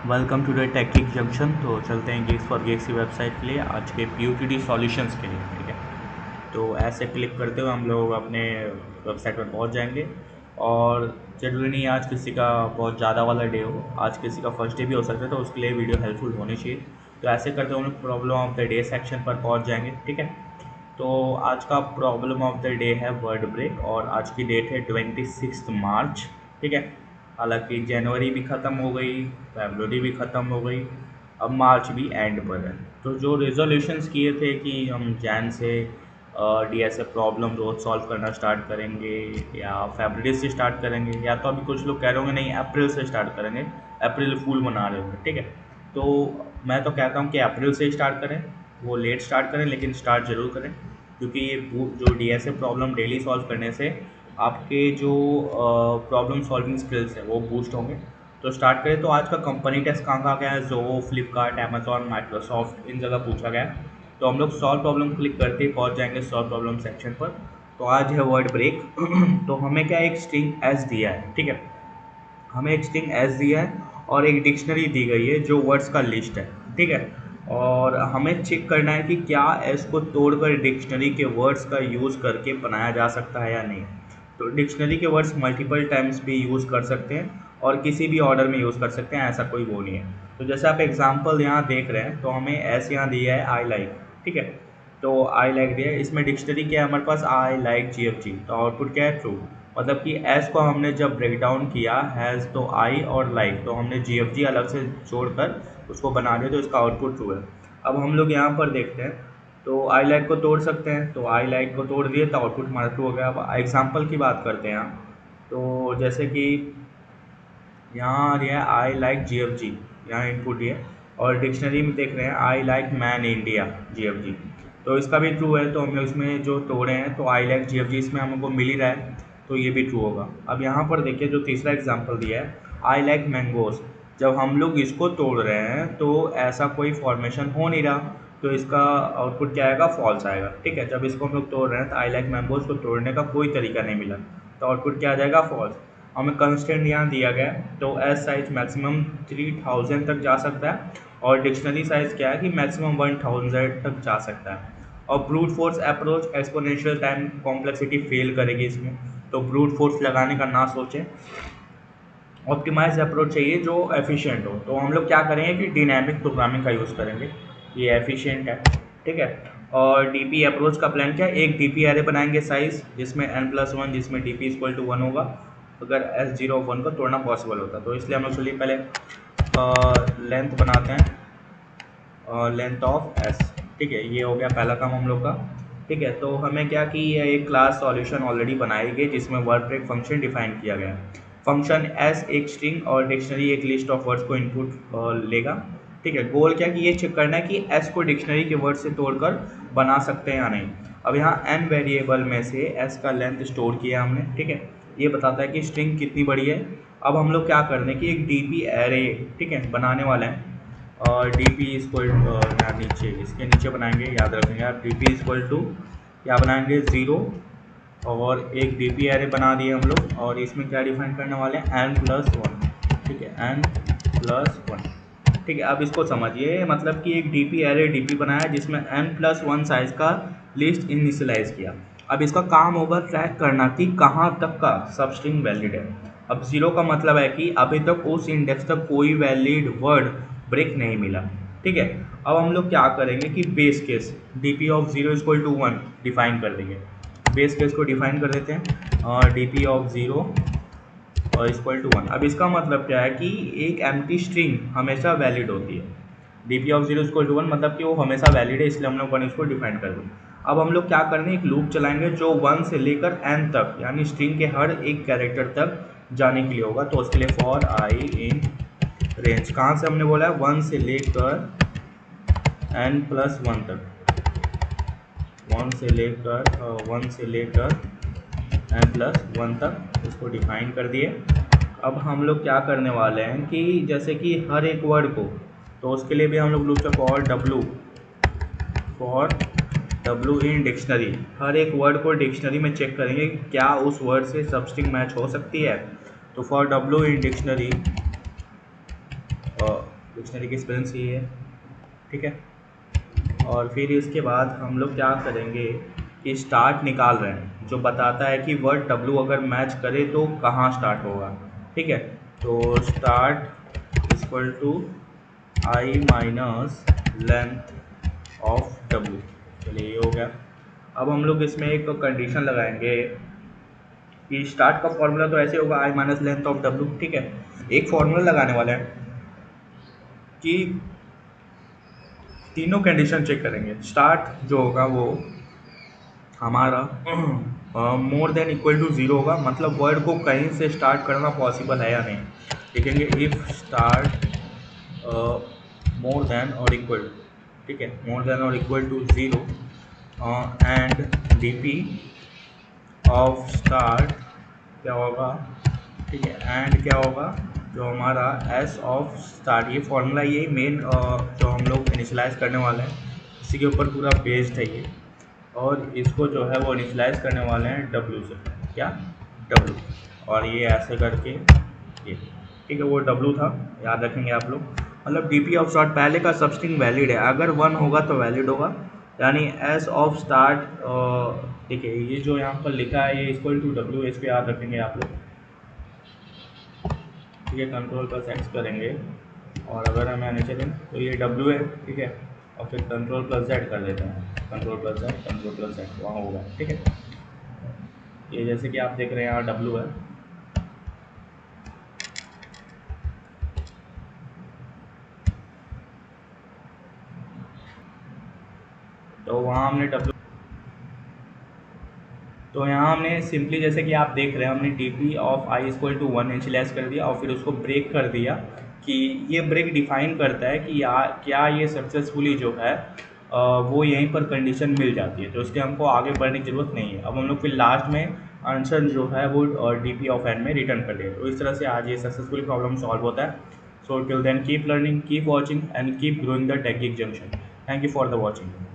Welcome to the technique junction. तो चलते हैं गेक्स फॉर गेक्स की वेबसाइट के लिए, आज के PUTD सॉल्यूशंस के लिए। ठीक है, तो ऐसे क्लिक करते हुए हम लोग अपने वेबसाइट पर पहुंच जाएंगे। और जरूरी नहीं आज किसी का बहुत ज़्यादा वाला डे हो, आज किसी का फर्स्ट डे भी हो सकता है, तो उसके लिए वीडियो हेल्पफुल होनी चाहिए। तो ऐसे करते हुए हम लोग problem of the day section पर पहुँच जाएंगे। ठीक है, तो आज का प्रॉब्लम ऑफ द डे है वर्ड ब्रेक, और आज की डेट है 26 मार्च। ठीक है, हालांकि जनवरी भी ख़त्म हो गई, फरवरी भी ख़त्म हो गई, अब मार्च भी एंड पर है। तो जो रेजोल्यूशंस किए थे कि हम जैन से DSA प्रॉब्लम रोज सॉल्व करना स्टार्ट करेंगे, या फरवरी से स्टार्ट करेंगे, या तो अभी कुछ लोग कह रहे होंगे नहीं अप्रैल से स्टार्ट करेंगे, अप्रैल फूल मना रहे होंगे। ठीक है, तो मैं तो कहता हूँ कि अप्रैल से ही स्टार्ट करें, वो लेट स्टार्ट करें लेकिन स्टार्ट ज़रूर करें, क्योंकि ये जो DSA प्रॉब्लम डेली सॉल्व करने से आपके जो प्रॉब्लम सॉल्विंग स्किल्स है वो बूस्ट होंगे। तो स्टार्ट करें। तो आज का कंपनी टेस्ट कहाँ कहाँ गया है, जोहो, फ्लिपकार्ट, अमेजॉन, माइक्रोसॉफ्ट, इन जगह पूछा गया है। तो हम लोग सॉल्व प्रॉब्लम क्लिक करते ही पहुँच जाएंगे सॉल्व प्रॉब्लम सेक्शन पर। तो आज है वर्ड ब्रेक। तो हमें क्या एक स्ट्रिंग एस दिया है। ठीक है, हमें एक स्ट्रिंग एस दिया है और एक डिक्शनरी दी गई है जो वर्ड्स का लिस्ट है। ठीक है, और हमें चेक करना है कि क्या एस को तोड़कर डिक्शनरी के वर्ड्स का यूज़ करके बनाया जा सकता है या नहीं। तो डिक्शनरी के वर्ड्स मल्टीपल टाइम्स भी यूज़ कर सकते हैं और किसी भी ऑर्डर में यूज़ कर सकते हैं, ऐसा कोई वो नहीं है। तो जैसे आप एग्जाम्पल यहाँ देख रहे हैं, तो हमें एस यहाँ दिया है आई लाइक। ठीक है, तो आई लाइक दिया है, इसमें डिक्शनरी क्या है हमारे पास, आई लाइक GFG। तो आउटपुट क्या है, ट्रू। मतलब कि एस को हमने जब ब्रेक डाउन किया, हैज़ तो आई और लाइक, तो हमने GFG अलग से जोड़कर उसको बना दिया, तो इसका आउटपुट ट्रू है। अब हम लोग यहाँ पर देखते हैं, तो आई लाइक को तोड़ सकते हैं, तो आई लाइक को तोड़ दिए तो आउटपुट हमारा ट्रू हो गया। अब एग्जाम्पल की बात करते हैं यहाँ, तो जैसे कि यहाँ आ रहा है आई लाइक GFG, यहाँ इनपुट ये, और डिक्शनरी में देख रहे हैं I like man India GFG, तो इसका भी ट्रू है। तो हम लोग इसमें जो तोड़े हैं, तो आई लाइक GFG इसमें हमको मिल ही रहा है, तो ये भी ट्रू होगा। अब यहाँ पर देखिए जो तीसरा एग्जाम्पल दिया है, आई लाइक मैंगोज, जब हम लोग इसको तोड़ रहे हैं तो ऐसा कोई फॉर्मेशन हो नहीं रहा, तो इसका आउटपुट क्या आएगा, फॉल्स आएगा। ठीक है, जब इसको हम लोग तोड़ रहे हैं तो आई लाइक मैंगोज को तोड़ने का कोई तरीका नहीं मिला, तो आउटपुट क्या आ जाएगा, फॉल्स। हमें कंस्टेंट यहाँ दिया गया है, तो एस साइज मैक्सिमम 3000 तक जा सकता है, और डिक्शनरी साइज क्या है कि मैक्सिमम 1000 तक जा सकता है। और brute force approach exponential time complexity fail करेगी इसमें, तो ब्रूट फोर्स लगाने का ना सोचें। ऑप्टिमाइज अप्रोच चाहिए जो एफिशिएंट हो, तो हम लोग क्या करेंगे कि डिनामिक प्रोग्रामिंग का यूज़ करेंगे, ये एफिशिएंट है। ठीक है, और DP अप्रोच का प्लान क्या है, एक DP एरे बनाएंगे साइज जिसमें n+1, जिसमें DP = 1 होगा, अगर S0 1 को तोड़ना पॉसिबल होता, तो इसलिए हम लोग चलिए पहले लेंथ बनाते हैं, लेंथ ऑफ S। ठीक है, ये हो गया पहला काम हम लोग का। ठीक है, तो हमें क्या कि ये एक क्लास सॉल्यूशन ऑलरेडी बनाई गई जिसमें वर्ड ब्रेक फंक्शन डिफाइन किया गया है। फंक्शन एस एक स्ट्रिंग और डिक्शनरी एक लिस्ट ऑफ वर्ड्स को इनपुट लेगा। ठीक है, गोल क्या कि ये चेक करना है कि एस को डिक्शनरी के वर्ड से तोड़कर बना सकते हैं या नहीं। अब यहाँ n वेरिएबल में से एस का लेंथ स्टोर किया हमने। ठीक है, ये बताता है कि स्ट्रिंग कितनी बड़ी है। अब हम लोग क्या करने की एक DP एरे, ठीक है, बनाने वाले हैं, और DP यहाँ नीचे, इसके नीचे बनाएंगे, याद रखेंगे आप, DP क्या बनाएंगे, 0, और एक DP एरे बना दिए हम लोग, और इसमें क्या डिफाइन करने वाले हैं, n+1। ठीक है, n+1। ठीक है, अब इसको समझिए, मतलब कि एक DP एरे DP बनाया जिसमें n+1 साइज का लिस्ट इनिशियलाइज किया। अब इसका काम होगा ट्रैक करना कि कहाँ तक का सब स्ट्रिंग वैलिड है। अब 0 का मतलब है कि अभी तक उस इंडेक्स तक कोई वैलिड वर्ड ब्रेक नहीं मिला। ठीक है, अब हम लोग क्या करेंगे कि base case DP of 0 = 1 define कर देंगे। बेस केस को डिफाइन कर देते हैं, और DP ऑफ 0 = 1। अब इसका मतलब क्या है कि एक एम्प्टी स्ट्रिंग हमेशा वैलिड होती है। DP ऑफ 0 = 1 मतलब कि वो हमेशा वैलिड है, इसलिए हम लोग 1 इसको डिफाइन कर दें। अब हम लोग क्या करेंगे, एक लूप चलाएंगे जो 1 से लेकर n तक, यानी स्ट्रिंग के हर एक कैरेक्टर तक जाने के लिए होगा। तो उसके लिए फॉर आई इन रेंज, कहाँ से हमने बोला है, 1 से लेकर n+1 तक, 1 से लेकर n+1 तक इसको डिफाइन कर दिए। अब हम लोग क्या करने वाले हैं कि जैसे कि हर एक वर्ड को, तो उसके लिए भी हम लोग loop for W in dictionary, हर एक वर्ड को डिक्शनरी में चेक करेंगे कि क्या उस वर्ड से सबस्ट्रिंग मैच हो सकती है। तो for W in dictionary dictionary की स्पेलिंग सही है, ठीक है। और फिर इसके बाद हम लोग क्या करेंगे कि स्टार्ट निकाल रहे हैं, जो बताता है कि वर्ड डब्लू अगर मैच करे तो कहाँ स्टार्ट होगा, ठीक है। तो start equal to I minus length of W, चलिए ये हो गया। अब हम लोग इसमें एक कंडीशन लगाएंगे कि स्टार्ट का फॉर्मूला तो ऐसे होगा आई माइनस लेंथ ऑफ डब्लू, ठीक है। एक फॉर्मूला लगाने वाले हैं कि तीनों कंडीशन चेक करेंगे। स्टार्ट जो होगा वो हमारा more than equal to zero होगा, मतलब वर्ड को कहीं से स्टार्ट करना पॉसिबल है या नहीं। लिखेंगे इफ़ स्टार्ट मोर देन और इक्वल, ठीक है, मोर देन और equal to zero and D P of start क्या होगा, ठीक है, एंड क्या होगा जो हमारा एस ऑफ स्टार्ट। ये फॉर्मूला ये मेन जो हम लोग इनिशलाइज करने वाले हैं इसी के ऊपर पूरा बेस्ड है ये, और इसको जो है वो इनिशलाइज करने वाले हैं डब्ल्यू से, क्या डब्ल्यू, और ये ऐसे करके ये, ठीक है, वो डब्ल्यू था, याद रखेंगे आप लोग। मतलब डी पी ऑफ स्टार्ट पहले का सबस्ट्रिंग वैलिड है, अगर 1 होगा तो वैलिड होगा, यानी एस ऑफ स्टार्ट, ठीक है, ये जो यहाँ पर लिखा है ये इक्वल टू डब्ल्यू, इस पर याद रखेंगे आप लोग, ठीक है। कंट्रोल प्लस एक्स करेंगे और अगर हमें नीचे दें तो ये डब्ल्यू है, ठीक है, और फिर कंट्रोल प्लस जेड कर देते हैं, control plus Z, control plus Z वहाँ होगा, ठीक है। ये जैसे कि आप देख रहे हैं यहाँ डब्ल्यू है, तो वहाँ हमने डब्ल्यू, तो यहाँ हमने सिंपली जैसे कि आप देख रहे हैं हमने D P of I equal to 1 initialize कर दिया और फिर उसको ब्रेक कर दिया कि ये ब्रेक डिफाइन करता है कि क्या ये सक्सेसफुली जो है वो यहीं पर कंडीशन मिल जाती है, तो इसलिए हमको आगे बढ़ने की ज़रूरत नहीं है। अब हम लोग फिर लास्ट में आंसर जो है वो डी पी ऑफ एन में रिटर्न कर दें, तो इस तरह से आज ये सक्सेसफुली प्रॉब्लम सॉल्व होता है। So till then keep learning, keep watching and keep growing the Tech Geek Junction. Thank you for the watching.